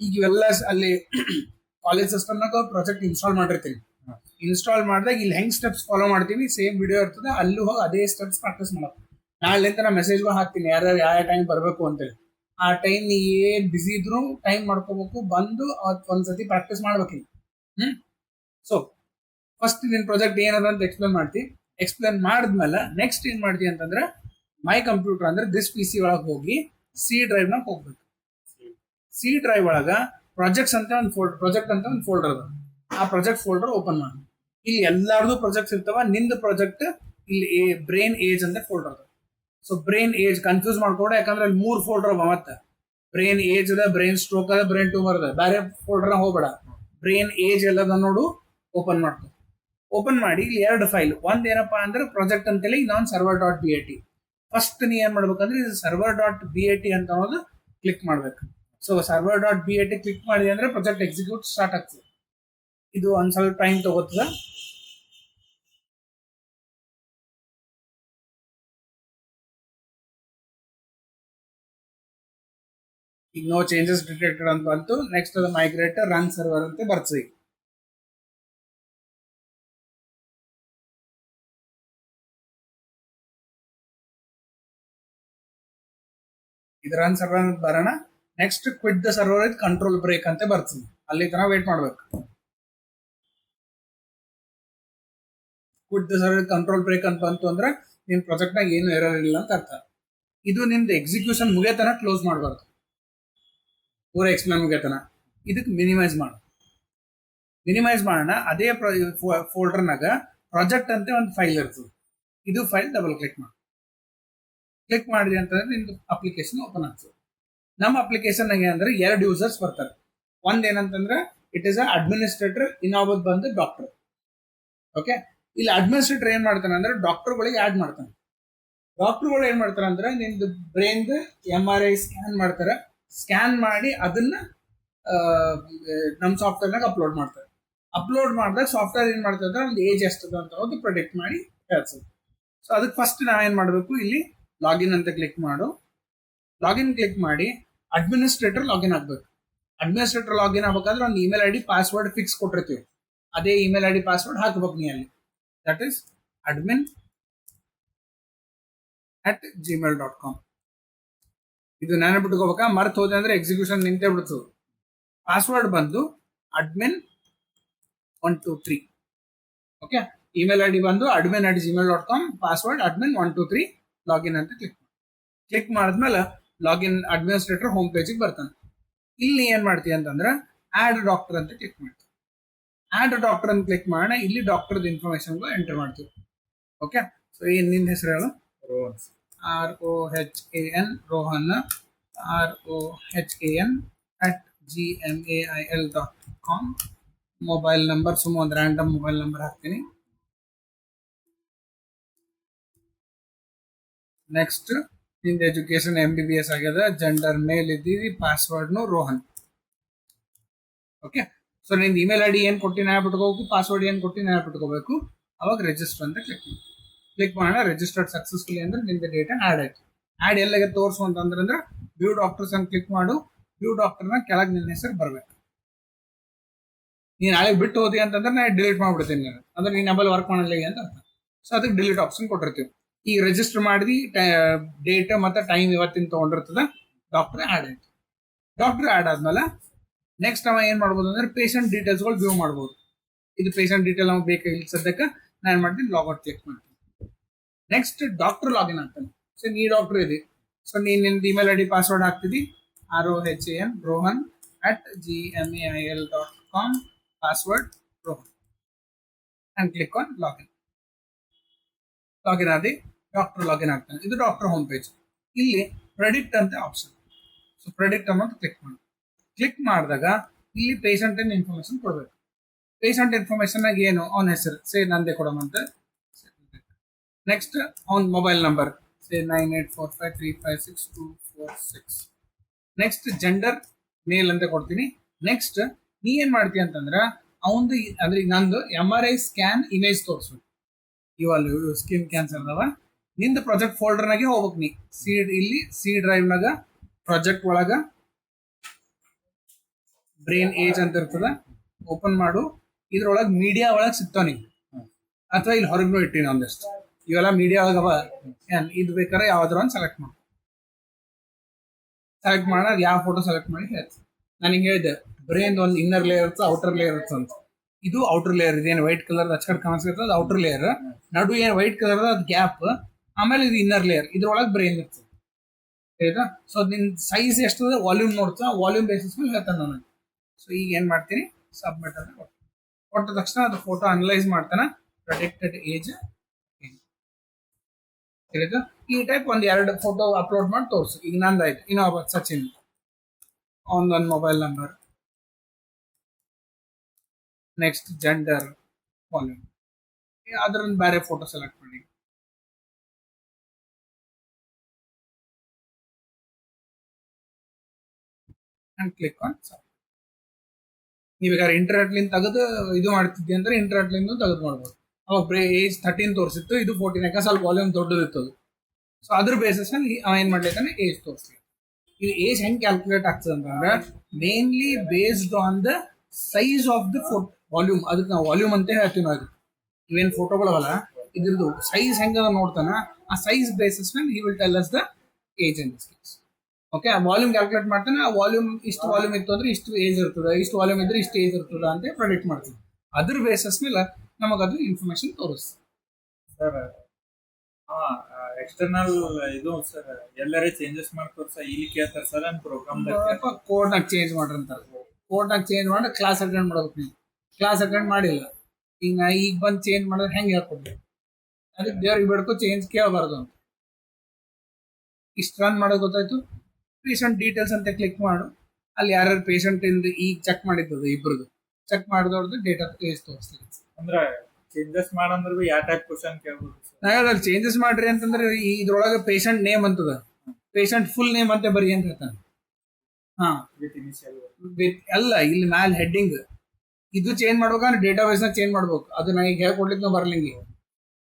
ಈಗ ಇವೆಲ್ಲ ಅಲ್ಲಿ ಕಾಲೇಜ್ ಸಿಸ್ಟಮ್ನಾಗ ಪ್ರಾಜೆಕ್ಟ್ ಇನ್ಸ್ಟಾಲ್ ಮಾಡಿರ್ತೀನಿ. ಇನ್ಸ್ಟಾಲ್ ಮಾಡಿದಾಗ ಇಲ್ಲಿ ಹೆಂಗ್ ಸ್ಟೆಪ್ಸ್ ಫಾಲೋ ಮಾಡ್ತೀನಿ ಸೇಮ್ ವಿಡಿಯೋ ಇರ್ತದೆ, ಅಲ್ಲಿ ಹೋಗಿ ಅದೇ ಸ್ಟೆಪ್ಸ್ ಪ್ರಾಕ್ಟೀಸ್ ಮಾಡೋದು. ನಾಳೆಂತ ನಾ ಮೆಸೇಜ್ಗಳು ಹಾಕ್ತೀನಿ ಯಾರ್ಯಾರು ಯಾವ ಟೈಮ್ ಬರಬೇಕು ಅಂತೇಳಿ. ಆ ಟೈಮ್ ನೀ ಏನ್ ಬಿಸಿ ಇದ್ರು ಟೈಮ್ ಮಾಡ್ಕೋಬೇಕು, ಬಂದು ಅವತ್ತು ಒಂದ್ಸತಿ ಪ್ರಾಕ್ಟೀಸ್ ಮಾಡ್ಬೇಕಿಲ್ಲ. ಸೊ ಫಸ್ಟ್ ನಿನ್ ಪ್ರಾಜೆಕ್ಟ್ ಏನದ ಅಂತ ಎಕ್ಸ್ಪ್ಲೇನ್ ಮಾಡ್ತಿ. ಎಕ್ಸ್ಪ್ಲೇನ್ ಮಾಡಿದ್ಮೇಲೆ ನೆಕ್ಸ್ಟ್ ಏನ್ ಮಾಡ್ತಿ ಅಂತಂದ್ರೆ ಮೈ ಕಂಪ್ಯೂಟರ್ ಅಂದ್ರೆ ದಿಸ್ ಪಿ ಸಿ ಒಳಗೆ ಹೋಗಿ ಸಿ ಡ್ರೈವ್ ನಾಗ ಹೋಗ್ಬೇಕು. ಸಿ ಡ್ರೈವ್ ಒಳಗ ಪ್ರಾಜೆಕ್ಟ್ಸ್ ಅಂತ ಒಂದು ಪ್ರಾಜೆಕ್ಟ್ ಅಂತ ಒಂದು ಫೋಲ್ಡರ್ ಅದ. ಆ ಪ್ರಾಜೆಕ್ಟ್ ಫೋಲ್ಡರ್ ಓಪನ್ ಮಾಡಿ. ಇಲ್ಲಿ ಎಲ್ಲಾರ್ದು ಪ್ರಾಜೆಕ್ಟ್ಸ್ ಇರ್ತಾವ. ನಿಂದು ಪ್ರಾಜೆಕ್ಟ್ ಇಲ್ಲಿ ಬ್ರೈನ್ ಏಜ್ ಅಂತ ಫೋಲ್ಡರ್ ಅದ. ಸೊ ಬ್ರೈನ್ ಏಜ್ ಕನ್ಫ್ಯೂಸ್ ಮಾಡ್ಕೊಡ, ಯಾಕಂದ್ರೆ ಅಲ್ಲಿ 3 ಫೋಲ್ಡರ್ ಅವ. ಮತ್ತೆ ಬ್ರೈನ್ ಏಜ್ ಅದ, ಬ್ರೈನ್ ಸ್ಟ್ರೋಕ್ ಅದ, ಬ್ರೈನ್ ಟ್ಯೂಮರ್ ಅದ. ಬೇರೆ ಫೋಲ್ಡರ್ ಹೋಗ್ಬೇಡ, ಬ್ರೈನ್ ಏಜ್ ಎಲ್ಲದ ನೋಡು, ಓಪನ್ ಮಾಡ್ಕೊ. ಓಪನ್ ಮಾಡಿ ಇಲ್ಲಿ 2 ಫೈಲ್. ಒಂದ್ ಏನಪ್ಪಾ ಅಂದ್ರೆ ಪ್ರಾಜೆಕ್ಟ್ ಅಂತೇಳಿ, ಇನ್ನೊಂದು server.bat. ಫಸ್ಟ್ ನೀ ಏನ್ ಮಾಡ್ಬೇಕಂದ್ರೆ ಇದು server.bat ಅಂತ ಅನ್ನೋದು ಕ್ಲಿಕ್ ಮಾಡ್ಬೇಕು. ಸೊ server.bat ಕ್ಲಿಕ್ ಮಾಡಿದೆ ಅಂದ್ರೆ ಪ್ರಾಜೆಕ್ಟ್ ಎಕ್ಸಿಕ್ಯೂಟ್ ಸ್ಟಾರ್ಟ್ ಆಗ್ತದೆ. ಇದು ಒಂದ್ ಸ್ವಲ್ಪ ಟೈಮ್ ತಗೋತದ. ಈಗ ನೋ ಚೇಂಜಸ್ ಡಿಟೆಕ್ಟೆಡ್ ಅಂತ ಬಂತು. ನೆಕ್ಸ್ಟ್ ಅದು ಮೈಗ್ರೇಟ್ ರನ್ ಸರ್ವರ್ ಅಂತ ಬರ್ತದೆ. ಇದು ರನ್ ಸರ್ವರ್ ಅಂತ ಬರೋಣ. Next quit the server with control break ಅಂತ ಬರ್ತದೆ. ಅಲ್ಲಿ ತನಕ ವೇಟ್ ಮಾಡ್ಬೇಕು. Quit the server with control break ಅಂತ ಬಂತು ಅಂದ್ರೆ ನಿನ್ ಪ್ರಾಜೆಕ್ಟ್ ನಾಗ ಏನು ಎರರ್ ಇಲ್ಲ ಅಂತ ಅರ್ಥ. ಇದು ನಿಮ್ದು ಎಕ್ಸಿಕ್ಯೂಷನ್ ಮುಗಿಯತನ ಕ್ಲೋಸ್ ಮಾಡಬಾರ್ದು. ಪೂರ ಎಕ್ಸ್ಪ್ಲೇನ್ ಮುಗಿಯತನ. ಇದಕ್ಕೆ ಮಿನಿಮೈಸ್ ಮಾಡು. ಮಿನಿಮೈಸ್ ಮಾಡೋಣ. ಅದೇ ಫೋಲ್ಡರ್ನಾಗ ಪ್ರಾಜೆಕ್ಟ್ ಅಂತ ಒಂದು ಫೈಲ್ ಇರ್ತದೆ. ಇದು ಫೈಲ್ ಡಬಲ್ ಕ್ಲಿಕ್ ಮಾಡಿ. ಕ್ಲಿಕ್ ಮಾಡಿದೆ ಅಂತಂದ್ರೆ ನಿಮ್ದು ಅಪ್ಲಿಕೇಶನ್ ಓಪನ್ ಆಗ್ತದೆ. ನಮ್ಮ ಅಪ್ಲಿಕೇಶನ್ ಅಂದ್ರೆ 2 ಯೂಸರ್ಸ್ ಬರ್ತಾರೆ. ಒಂದ್ ಏನಂತಂದ್ರೆ ಇಟ್ ಇಸ್ ಅಡ್ಮಿನಿಸ್ಟ್ರೇಟರ್, ಇನ್ನೊಬ್ಬದ್ ಬಂದು ಡಾಕ್ಟರ್. ಓಕೆ, ಇಲ್ಲಿ ಅಡ್ಮಿನಿಸ್ಟ್ರೇಟರ್ ಏನ್ ಮಾಡ್ತಾನೆ ಅಂದ್ರೆ ಡಾಕ್ಟರ್ಗಳಿಗೆ ಆಡ್ ಮಾಡ್ತಾನೆ. ಡಾಕ್ಟರ್ಗಳು ಏನ್ ಮಾಡ್ತಾರೆ ಅಂದ್ರೆ ನಿಮ್ದು ಬ್ರೈನ್ MRI ಸ್ಕ್ಯಾನ್ ಮಾಡ್ತಾರೆ. ಸ್ಕ್ಯಾನ್ ಮಾಡಿ ಅದನ್ನ ನಮ್ಮ ಸಾಫ್ಟ್ವೇರ್ನಾಗ ಅಪ್ಲೋಡ್ ಮಾಡ್ತಾರೆ. ಅಪ್ಲೋಡ್ ಮಾಡಿದಾಗ ಸಾಫ್ಟ್ವೇರ್ ಏನ್ ಮಾಡ್ತಾರೆ ಅಂದ್ರೆ ಒಂದು ಏಜ್ ಎಷ್ಟದ ಅಂತ ಒಂದು ಪ್ರೆಡಿಕ್ಟ್ ಮಾಡಿ ಹೇಳ್ತದೆ. ಸೊ ಅದಕ್ಕೆ ಫಸ್ಟ್ ನಾವೇನ್ ಮಾಡಬೇಕು, ಇಲ್ಲಿ ಲಾಗಿನ್ ಅಂತ ಕ್ಲಿಕ್ ಮಾಡು. ಲಾಗಿನ್ ಕ್ಲಿಕ್ ಮಾಡಿ ಅಡ್ಮಿನಿಸ್ಟ್ರೇಟರ್ ಲಾಗಿನ್ ಆಗ್ಬೇಕು. ಅಡ್ಮಿನಿಸ್ಟ್ರೇಟರ್ ಲಾಗಿನ್ ಆಗ್ಬೇಕಾದ್ರೆ ಒಂದು ಇಮೇಲ್ ID ಪಾಸ್ವರ್ಡ್ ಫಿಕ್ಸ್ ಕೊಟ್ಟಿರ್ತೀವಿ. ಅದೇ ಇಮೇಲ್ ID ಪಾಸ್ವರ್ಡ್ ಹಾಕ್ಬೇಕು ನೀ ಅಲ್ಲಿ. That is admin@gmail.com. ಇದು ನಾನು ಬಿಟ್ಕೋಬೇಕಾ, ಮರ್ತ್ ಹೋದೆ ಅಂದ್ರೆ ಎಕ್ಸಿಕ್ಯೂಷನ್ ನಿಂತೇ ಬಿಡ್ತದೆ. ಪಾಸ್ವರ್ಡ್ ಬಂದು admin123. ಓಕೆ, ಇಮೇಲ್ ID ಬಂದು admin@gmail.com, ಪಾಸ್ವರ್ಡ್ admin123, ಲಾಗಿನ್ ಅಂತ ಕ್ಲಿಕ್ ಮಾಡಿದ್ಮೇಲೆ ಲಾಗಿನ್ ಅಡ್ಮಿನಿಸ್ಟ್ರೇಟರ್ ಹೋಮ್ ಪೇಜಿಗೆ ಬರ್ತಾನೆ. ಇಲ್ಲಿ ಏನ್ ಮಾಡ್ತೀವಿ ಅಂತಂದ್ರೆ ಆಡ್ ಡಾಕ್ಟರ್ ಅಂತ ಕ್ಲಿಕ್ ಮಾಡ್ತೀವಿ. ಆಡ್ ಡಾಕ್ಟರ್ ಅಂತ ಕ್ಲಿಕ್ ಮಾಡೋಣ. ಇಲ್ಲಿ ಡಾಕ್ಟರ್ದ ಇನ್ಫಾರ್ಮೇಶನ್ ಎಂಟರ್ ಮಾಡ್ತೀವಿ. ಓಕೆ, ಸೊ ನಿನ್ನ ಹೆಸರು ಹೇಳು. ROHAN, Rohan, ROHAN@gmail.com. Mobile number ಸುಮ್ಮ ಒಂದು ರ್ಯಾಂಡಮ್ ಮೊಬೈಲ್ ನಂಬರ್ ಹಾಕ್ತೀನಿ. ನೆಕ್ಸ್ಟ್ ನಿಂದ ಎಜುಕೇಶನ್ MBBS ಆಗ್ಯದ, ಜೆಂಡರ್ ಮೇಲ್ ಇದ್ದೀವಿ, ಪಾಸ್ವರ್ಡ್ನು ರೋಹನ್. ಓಕೆ, ಸೊ ನಿಂದ ಇಮೇಲ್ ID ಏನ್ ಕೊಟ್ಟು ನಾ ಬಿಟ್ಕೋಬೇಕು, ಪಾಸ್ವರ್ಡ್ ಏನ್ ಕೊಟ್ಟು ನಾ ಬಿಟ್ಕೋಬೇಕು. ಅವಾಗ ರಿಜಿಸ್ಟರ್ ಅಂತ ಕ್ಲಿಕ್ ಮಾಡೋಣ. ರಿಜಿಸ್ಟರ್ಡ್ ಸಕ್ಸಸ್ಫುಲಿ ಅಂದ್ರೆ ನಿಂದ ಡೇಟಾ ಆಡ್ ಆಯ್ತು. ಆಡ್ ಎಲ್ಲಗೆ ತೋರಿಸು ಅಂತಂದ್ರೆ ವ್ಯೂ ಡಾಕ್ಟರ್ಸ್ ಅಂತ ಕ್ಲಿಕ್ ಮಾಡು. ವ್ಯೂ ಡಾಕ್ಟರ್ನ ಕೆಳಗೆ ನಿನ್ನ ಹೆಸರು ಬರ್ಬೇಕು. ನೀನ್ ನಾಳೆ ಬಿಟ್ಟು ಹೋದಿ ಅಂತಂದ್ರೆ ನಾ ಡಿಲೀಟ್ ಮಾಡ್ಬಿಡ್ತೀನಿ ಅಂದ್ರೆ ನೀನ್ ನಂಬಲ್ಲಿ ವರ್ಕ್ ಮಾಡಲ್ಲ ಅಂತ ಅರ್ಥ. ಸೊ ಅದಕ್ಕೆ ಡಿಲೀಟ್ ಆಪ್ಷನ್ ಕೊಟ್ಟಿರ್ತೀವಿ. ಈಗ ರಿಜಿಸ್ಟರ್ ಮಾಡಿ ಡೇಟ್ ಮತ್ತೆ ಟೈಮ್ ಇವತ್ತಿನ ತಗೊಂಡಿರ್ತದ. ಡಾಕ್ಟರ್ ಆಡ್ ಆಯ್ತು. ಡಾಕ್ಟರ್ ಆಡ್ ಆದ್ಮೇಲೆ ನೆಕ್ಸ್ಟ್ ಅವ ಏನ್ ಮಾಡ್ಬೋದು ಅಂದ್ರೆ ಪೇಷಂಟ್ ಡೀಟೇಲ್ಸ್ಗಳು ವ್ಯೂ ಮಾಡ್ಬೋದು. ಇದು ಪೇಷಂಟ್ ಡೀಟೇಲ್ ನಮ್ಗೆ ಬೇಕಾಗಿಲ್ಲ ಸದ್ಯಕ್ಕೆ. ನಾನು ಏನ್ ಮಾಡ್ತೀನಿ, ಲಾಗೌಟ್ ಕ್ಲಿಕ್ ಮಾಡ್ತೀನಿ. ನೆಕ್ಸ್ಟ್ ಡಾಕ್ಟರ್ ಲಾಗಿನ್ ಆಗ್ತಾನೆ. ಸೊ ನೀ ಡಾಕ್ಟರ್ ಇದೆ. ಸೊ ನೀನ್ ನಿಂದ ಇಮೇಲ್ ID ಪಾಸ್ವರ್ಡ್ ಹಾಕ್ತಿದಿ, ROHAN rohan@gmail.com, password Rohan, and click on login. Login ಆದಿ ಡಾಕ್ಟರ್ ಲಾಗಿನ್ ಆಗ್ತಾನೆ. ಇದು ಡಾಕ್ಟರ್ ಹೋಮ್ ಪೇಜ್. ಇಲ್ಲಿ ಪ್ರೆಡಿಕ್ಟ್ ಅಂತ ಆಪ್ಷನ್. ಸೊ ಪ್ರೆಡಿಕ್ಟ್ ಅನ್ನೋದು ಕ್ಲಿಕ್ ಮಾಡಿ. ಕ್ಲಿಕ್ ಮಾಡಿದಾಗ ಇಲ್ಲಿ ಪೇಷಂಟ್ ಇನ್ಫಾರ್ಮೇಶನ್ ಕೊಡ್ಬೇಕು. ಪೇಷಂಟ್ ಇನ್ಫಾರ್ಮೇಶನ್ ಆಗಿ ಏನು, ಅವನ ಹೆಸರು ನಂದೇ ಕೊಡಮಂತ. ನೆಕ್ಸ್ಟ್ ಅವನ ಮೊಬೈಲ್ ನಂಬರ್ 9845356246. ನೆಕ್ಸ್ಟ್ ಜೆಂಡರ್ ಮೇಲ್ ಅಂತ ಕೊಡ್ತೀನಿ. ನೆಕ್ಸ್ಟ್ ನೀ ಏನ್ ಮಾಡ್ತೀಯ ಅಂತಂದ್ರ ಅವಂದು ಅಂದ್ರೆ ನಂದು MRI ಸ್ಕ್ಯಾನ್ ಇಮೇಜ್ ತೋರಿಸ್ಬೇಕು. ಇವಾಗ ಸ್ಕಿನ್ ಕ್ಯಾನ್ಸರ್ ಅದಾವ. ನಿಂದ ಪ್ರಾಜೆಕ್ಟ್ ಫೋಲ್ಡರ್ನಾಗೆ ಹೋಗ್ಬೇಕು. ನೀ ಇಲ್ಲಿ ಸಿ ಡ್ರೈವ್ನಾಗ ಪ್ರಾಜೆಕ್ಟ್ ಒಳಗ ಬ್ರೈನ್ ಏಜ್ ಅಂತ ಇರ್ತದ. ಓಪನ್ ಮಾಡು, ಇದ್ರೊಳಗೆ ಮೀಡಿಯಾ ಒಳಗೆ ಸಿಗ್ತಾವ ನೀವು, ಅಥವಾ ಇಲ್ಲಿ ಹೊರಗೂ ಇಟ್ಟಿನ ಒಂದಷ್ಟು ಇವೆಲ್ಲ ಮೀಡಿಯಾ ಒಳಗವ. ಇದು ಬೇಕಾದ್ರೆ ಯಾವ್ದಾರ ಒಂದು ಸೆಲೆಕ್ಟ್ ಮಾಡಿ ಯಾವ ಫೋಟೋ ಸೆಲೆಕ್ಟ್ ಮಾಡಿ ಹೇಳ್ತೀನಿ. ನಾನು ಹಿಂಗೆ ಹೇಳಿದೆ, ಬ್ರೈನ್ ಒಂದು ಇನ್ನರ್ ಲೇಯರ್ ಇರ್ತದೆ, ಔಟರ್ ಲೇಯರ್ ಇರ್ತದೆ ಅಂತ. ಇದು ಔಟರ್ ಲೇಯರ್, ಇದೇನು ವೈಟ್ ಕಲರ್ ಅಚ್ಚಕಡೆ ಕಾಣಿಸ್ತಿರ್ತದೆ ಅದು ಔಟರ್ ಲೇಯರ್. ನಡು ಏನು ವೈಟ್ ಕಲರ್ ಅದು ಗ್ಯಾಪ್. ಆಮೇಲೆ ಇದು ಇನ್ನರ್ ಲೇಯರ್, ಇದ್ರೊಳಗೆ ಬ್ರೈನ್ ಇರ್ತದೆ. ಆಯ್ತಾ? ಸೊ ನಿನ್ ಸೈಜ್ ಎಷ್ಟು ವಾಲ್ಯೂಮ್ ನೋಡ್ತಾ, ವಾಲ್ಯೂಮ್ ಬೇಸಿಸ್ ಮೇಲೆ ಹೇಳ್ತಾನೆ ನನಗೆ. ಸೊ ಈಗ ಏನ್ ಮಾಡ್ತೀನಿ, ಸಬ್ಮಿಟ್ ಅಂತ ಕೊಟ್ಟ ತಕ್ಷಣ ಅದು ಫೋಟೋ ಅನಲೈಸ್ ಮಾಡ್ತಾನೆ. ಪ್ರೊಟೆಕ್ಟೆಡ್ ಏಜ್ ತಿಳಿದು ಈ ಟೈಪ್ ಒಂದ್ 2 ಫೋಟೋ ಅಪ್ಲೋಡ್ ಮಾಡಿ ತೋರಿಸು. ಈಗ ನಂದಾಯ್ತು. ಇನ್ನೊಬ್ಬ ಸಚಿನ್, ಒಂದು mobile number, next gender, volume, ಅದ್ರೊಂದು ಬೇರೆ ಫೋಟೋ ಸೆಲೆಕ್ಟ್ ಮಾಡಿ. And click on submit. ನೀವೀಗ ಇಂಟರ್ನೆಟ್ ಲಿಂದ ತೆಗೆದು ಇದು ಮಾಡ್ತಿದ್ದೆ ಅಂದ್ರೆ ಇಂಟರ್ನೆಟ್ ಲಿಂದ ತೆಗೆದು ಮಾಡ್ಬೋದು. ಅವಾಗ ಏಜ್ 13 ತೋರಿಸಿತ್ತು, ಇದು 14. ಯಾಕೆ ಸ್ವಲ್ಪ ವಾಲ್ಯೂಮ್ ದೊಡ್ಡದಿತ್ತು. ಸೊ ಅದ್ರ ಬೇಸಿಸ್ ನಲ್ಲಿ ಅವ ಏನ್ ಮಾಡ್ಲಿಕ್ಕೆ ಏಜ್ ತೋರಿಸ್ಲಿ. ಇದು ಏಜ್ ಹೆಂಗ್ ಕ್ಯಾಲ್ಕುಲೇಟ್ ಆಗ್ತದೆ ಅಂತಂದ್ರೆ mainly based on the size of the photo volume. ಅದಕ್ಕೆ ನಾವು ವಾಲ್ಯೂಮ್ ಅಂತ ಹೇಳ್ತೀವಿ. ನಾವು ಇವೇನ್ ಫೋಟೋಗಳವಲ್ಲ, ಇದ್ರದ್ದು ಸೈಜ್ ಹೆಂಗ ನೋಡ್ತಾನ, ಆ ಸೈಜ್ ಬೇಸಿಸ್ ಮೇಲೆ he will tell us the age in this case. Okay, ಆ ವಾಲ್ಯೂಮ್ ಕ್ಯಾಲ್ಕುಲೇಟ್ ಮಾಡ್ತಾನೆ. ಆ ವಾಲ್ಯೂಮ್ ಇಷ್ಟು ವಾಲ್ಯೂಮ್ ಇತ್ತು ಅಂದ್ರೆ ಇಷ್ಟು ಏಜ್ ಇರ್ತದೆ, ಇಷ್ಟು ವಾಲ್ಯೂಮ್ ಇದ್ರೆ ಇಷ್ಟು ಏಜ್ ಇರ್ತದ ಅಂತ ಪ್ರೆಡಿಕ್ಟ್ ಮಾಡ್ತೀವಿ. ಅದ್ರ ಬೇಸಿಸ್ ಮೇಲೆ ನಮಗದು ಇನ್ಫಾರ್ಮೇಶನ್ ತೋರಿಸ್ತದೆ. ಸರ್ ಎಕ್ಸ್ಟರ್ನಲ್ ಇದು ಸರ್ ಎಲ್ಲರೇ ಚೇಂಜಸ್ ಮಾಡ್ತಾರೆ ಸರ್, ಇಲ್ಲಿ ಕೇಳ್ತಾರೆ ಸರ್ ನಮ್ಮ ಪ್ರೋಗ್ರಾಮ್ ಕೋಡ್ನಾಗ ಚೇಂಜ್ ಮಾಡ್ರಂತಾರೆ. ಕೋಡ್ನಾಗ ಚೇಂಜ್ ಮಾಡಿ ಕ್ಲಾಸ್ ಅಟೆಂಡ್ ಮಾಡೋದು. ನೀವು ಕ್ಲಾಸ್ ಅಟೆಂಡ್ ಮಾಡಿಲ್ಲ, ಈಗ ಬಂದು ಚೇಂಜ್ ಮಾಡಿದ್ರೆ ಹೆಂಗೆ ಹೇಳ್ಕೊಡ್ಬೇಕು? ಅದಕ್ಕೆ ದೇವ್ರಿಗೆ ಬಿಡ್ಕೊ ಚೇಂಜ್ ಕೇಳಬಾರ್ದು ಅಂತ. ಇಷ್ಟು ರನ್ ಮಾಡೋದು ಗೊತ್ತಾಯ್ತು. ಪೇಷಂಟ್ ಡೀಟೇಲ್ಸ್ ಅಂತ ಕ್ಲಿಕ್ ಮಾಡು. ಅಲ್ಲಿ ಯಾರ್ಯಾರು ಪೇಷಂಟ್ ಇಂದ ಈಗ ಚೆಕ್ ಮಾಡಿದ್ದದು ಇಬ್ರದ್ದು ಚೆಕ್ ಮಾಡಿದವ್ರದ್ದು ಡೇಟಾ ಏಜ್ ತೋರಿಸ್ತೀವಿ. ಅಂದ್ರೆ ಚೇಂಜಸ್ ಮಾಡಂದ್ರೆ ಯಾವ ಟೈಪ್ ಕ್ವಶನ್ ಕೇಳ್ಬೋದು? ನಾವಲ್ಲಿ ಚೇಂಜಸ್ ಮಾಡ್ರಿ ಅಂತಂದ್ರೆ ಇದ್ರೊಳಗೆ ಪೇಷಂಟ್ ನೇಮ್ ಅಂತದ, ಪೇಷಂಟ್ ಫುಲ್ ನೇಮ್ ಅಂತ ಬರಿ ಅಂತ ಹೇಳ್ತಾನೆ. ಹಾ, ಅಲ್ಲ, ಇಲ್ಲಿ ಮ್ಯಾಲ ಹೆಡ್ಡಿಂಗ್ ಇದು ಚೇಂಜ್ ಮಾಡ್ಬೇಕಂದ್ರೆ ಡೇಟಾ ಬೇಸ್ ನ ಚೇಂಜ್ ಮಾಡ್ಬೇಕು. ಅದು ನನಗೆ ಹೇಳ್ಕೊಡ್ಲಿಕ್ಕೆ ನಾವು ಬರ್ಲಿಂಗಿ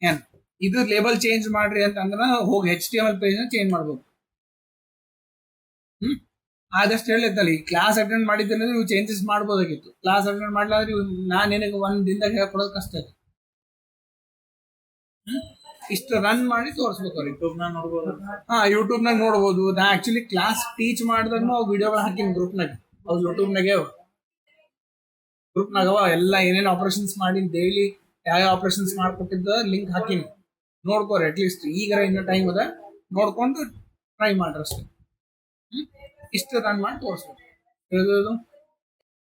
ಏನ್ ಇದು ಲೇಬಲ್ ಚೇಂಜ್ ಮಾಡ್ರಿ ಅಂತ ಅಂದ್ರೆ ಹೋಗಿ HTML ಪೇಜ್ ನ ಚೇಂಜ್ ಮಾಡ್ಬೇಕು. ಆದಷ್ಟು ಹೇಳಿದ್ದಲ್ಲ, ಈ ಕ್ಲಾಸ್ ಅಟೆಂಡ್ ಮಾಡಿದ್ರೆ ನೀವು ಚೇಂಜಸ್ ಮಾಡ್ಬೋದಾಗಿತ್ತು. ಕ್ಲಾಸ್ ಅಟೆಂಡ್ ಮಾಡ್ಲಾದ್ರೆ ನಾನು ನಿನಗೆ ಒಂದ್ ದಿನದಾಗ ಹೇಳ್ಕೊಡೋದು ಕಷ್ಟ ಆಯ್ತು. ಇಷ್ಟು ರನ್ ಮಾಡಿ ತೋರಿಸ್ಬೇಕು. ಯೂಟ್ಯೂಬ್ನಾಗ ನೋಡ್ಬೋದು. ಹಾ, ಯೂಟ್ಯೂಬ್ನಾಗ ನೋಡ್ಬೋದು. ನಾ ಆಕ್ಚುಲಿ ಕ್ಲಾಸ್ ಟೀಚ್ ಮಾಡಿದಾಗೂ ಅವು ವಿಡಿಯೋಗಳು ಹಾಕಿನಿ ಗ್ರೂಪ್ನಾಗ. ಅವು ಯೂಟ್ಯೂಬ್ನಾಗೆ ಗ್ರೂಪ್ನಾಗವ ಎಲ್ಲ ಏನೇನು ಆಪರೇಷನ್ಸ್ ಮಾಡಿ ಡೈಲಿ ಯಾವ ಆಪರೇಷನ್ಸ್ ಮಾಡ್ಕೊಟ್ಟಿದ್ದ ಲಿಂಕ್ ಹಾಕಿನಿ. ನೋಡ್ಕೋರಿ ಅಟ್ಲೀಸ್ಟ್ ಈಗರ ಇನ್ನೂ ಟೈಮ್ ಅದ, ನೋಡ್ಕೊಂಡು ಟ್ರೈ ಮಾಡ್ರಿ ಅಷ್ಟೇ. ಇಷ್ಟು ರನ್ ಮಾಡಿ ತೋರಿಸ್ಬೇಕು.